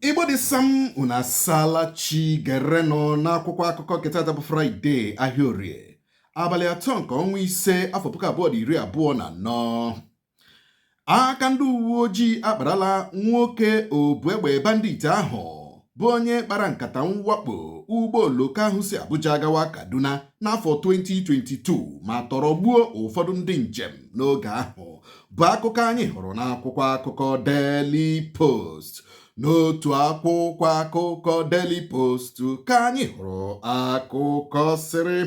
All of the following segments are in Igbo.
Igbo dị sam unu asala chi gereno n'akwụkwọ akụkọ nketa bụ Furaidee Ahia Orie abalị 3 nke ọnwa ise afọ 2024. Aka ndị uwe ojii akparala nwoke obu egbe bandit ahụ bụ onye kpara nkata mwakpo ụgbọ oloko ahụ si Abuja gawa Kaduna n'afọ 2022 ma tọrọgbuo ụfọdụ ndị njem n'oge ahụ bụ akụkọ anyị hụrụ n'akwụkwọ akụkọ Daily Post. N'otu akwụkwọ akụkọ Daily Post ka anyị hụrụ akụkọ sịrị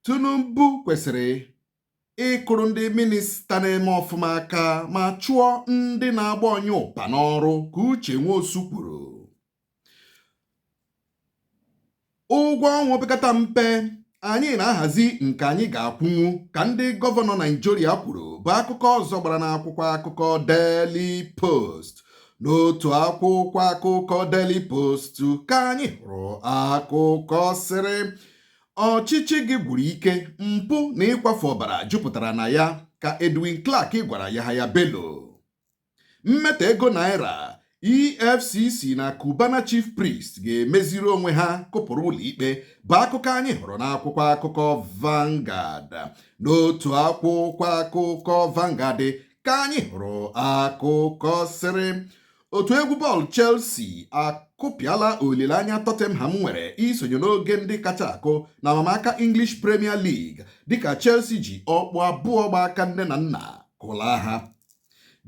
Tinubu kwesịrị ịkụrụ ndị minista na-eme ọfụma aka ma chụọ ndị na-agba onye ụpa n'ọrụ ka Uche Nwosu kwuru. Ụgwọ ọnwa opekata mpe anyị na-ahazi nke anyị ga-akwụnwu ka ndị gọvanọ Naijiria kwuru bụ akụkọ ọzọ gbara n'akwụkwọ akụkọ Daily Post. N'otu akwụkwọ akụkọ Daily Post ka anyị hụrụ akụkọ sịrị ọchịchị gị gwụrụ ike, mpụ na ịkwafu ọbara jupụtara na ya ka Edwin Clark gwara Ahia Bello. Mmetọ ego naira, EFCC na Cubana Chief Priest ga-emeziri onwe ha kụpụrụ ụlọikpe bụ akụkọ anyị hụrụ n'akwụkwọ akụkọ Vanguard. N'otu akwụkwọ akụkọ Vanguard ka anyị hụrụ akụkọ sịrị otu egwu bọọlụ Chelsea akụpịala olileanya Tottenham nwere isonye n'oge ndị kacha akụ na amamaka English Premier League dịka Chelsea ji ọkpụ abụọ gba aka nne na nna kụlaa ha.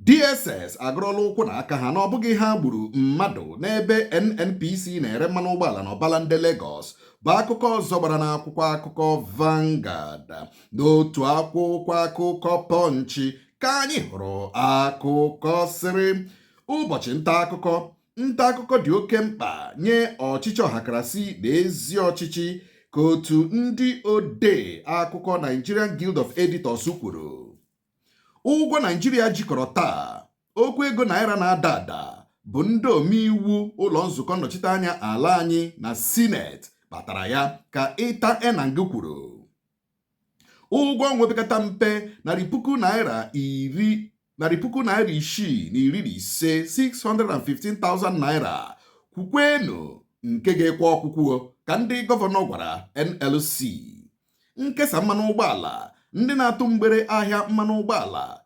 DSS agụrụla ụkwụ na aka ha na ọ bụghị ha gburu mmadụ n'ebe NNPC na-ere mmanụ ụgbọala n'Ọbalande Lagos bụ akụkọ ọzọ gbara n'akwụkwọ akụkọ Vanguard. N'otu akwụkwọ akụkọ Punch ka anyị hụrụ akụkọ sịrị ụbọchị nta akụkọ dị oke mkpa nye ọchịchị ọhakarasị na ezi ọchịchị ka otu ndị odee akụkọ Nigerian Guild of Editors kwuru. Ụgwọ Naijiria jikọrọ taa, okwu ego naira na-ada ada bụ ndị omeiwu ụlọ nzukọ nnọchiteanya ala anyị na Senate kpatara ya ka Ịta Enang kwuru. Ụgwọ ọnwa opekata mpe narị puku naira 615,000 615,000 naira kwukwenu nke ga-ekwe ọkwụkwọ ka ndị gọvanọ gwara NLC. Nkesa mmanụ ụgbọala, ndị na-atụ mgbere ahịa mmanụ ụgbọala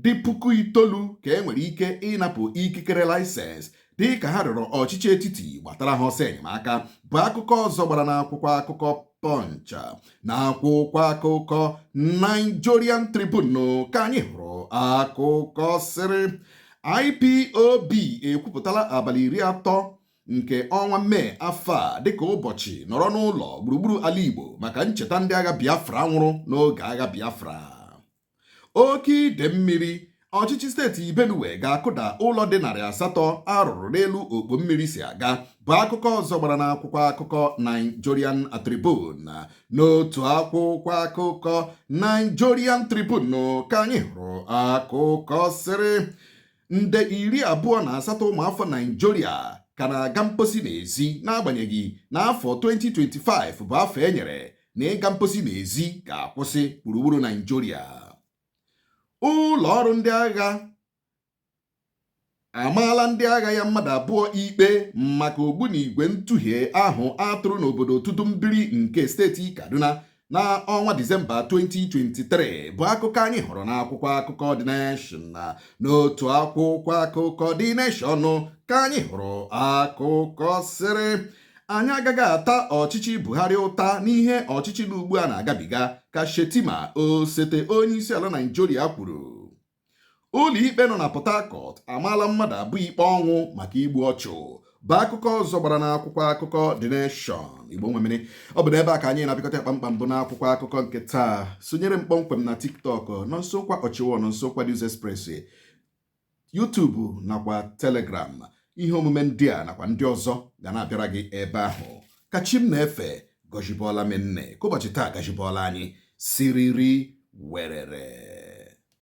dị 9,000 ka e nwere ike ịnapụ ikikere laịsensị dị ka ha rịọrọ ọchịchị etiti gbatara ha ọsọ enyemaka bụ akụkọ ọzọ gbara n'akwụkwọ akụkọ Punch. N'akwụkwọ akụkọ Nigerian Tribune ka anyị hụrụ akụkọ sịrị IPOB ekwupụtala abalị 30 nke ọnwa Mee afọ a dịka ụbọchị nọrọ n'ụlọ gburugburu ala Igbo maka ncheta ndị agha Biafra nwụrụ n'oge agha Biafra. Oke ide mmiri, ọchịchị steeti Benue ga-akụda ụlọ dị 800 arụrụ n'elu okpo mmiri si aga bụ akụkọ ọzọ gbara n'akwụkwọ akụkọ Nigerian Tribune. N'otu akwụkwọ akụkọ Nigerian Tribune ka anyị hụrụ akụkọ sịrị nde 28 ụmụafọ Naijiria ka na-aga mposi n'ezi n'agbanyeghị n'afọ 2025 bụ afọ e nyere na ịga mposi n'ezi ga-akwụsị gburugburu Naijiria. Ụlọ ọrụ ndị agha amaala ndị agha ya mmadụ 2 ikpe maka ogbunigwe ntụhie ahụ atụrụ n'obodo Tutumbiri nke steeti Kaduna na ọnwa Disemba 2023 bụ akụkọ anyị hụrụ n'akwụkwọ akụkọ The Nation. N'otu akwụkwọ akụkọ The Nation ka anyị hụrụ akụkọ sịrị anyị agaghị ata ọchịchị Buhari ụta n'ihe ọchịchị n'ugbu a na-agabiga ka Shetima osote onye isi ala Naijiria kwuru. Ụlọikpe nọ na Port Harcourt amaala mmadụ 2 ikpe ọnwụ maka igbu ọchụ bụ akụkọ ọzọ gbara n'akwụkwọ akụkọ The Nation. Igbo nwemere ọ bụ n'ebe a ka anyị na-apịkọta kpamkpam bụ n'akwụkwọ akụkọ nke taa. Sonyere m kpọmkwem na TikTok nọ nsokwa ọchịwọ nọ nsokwa News Express, YouTube nakwa Telegram. Ihe omume ndị a nakwa ndị ọzọ ga na-abịara gị ebe ahụ. Ka chi m na-efe gọjibọọla m nne ka ụbọchị taa gajibọọla anyị siriri werere.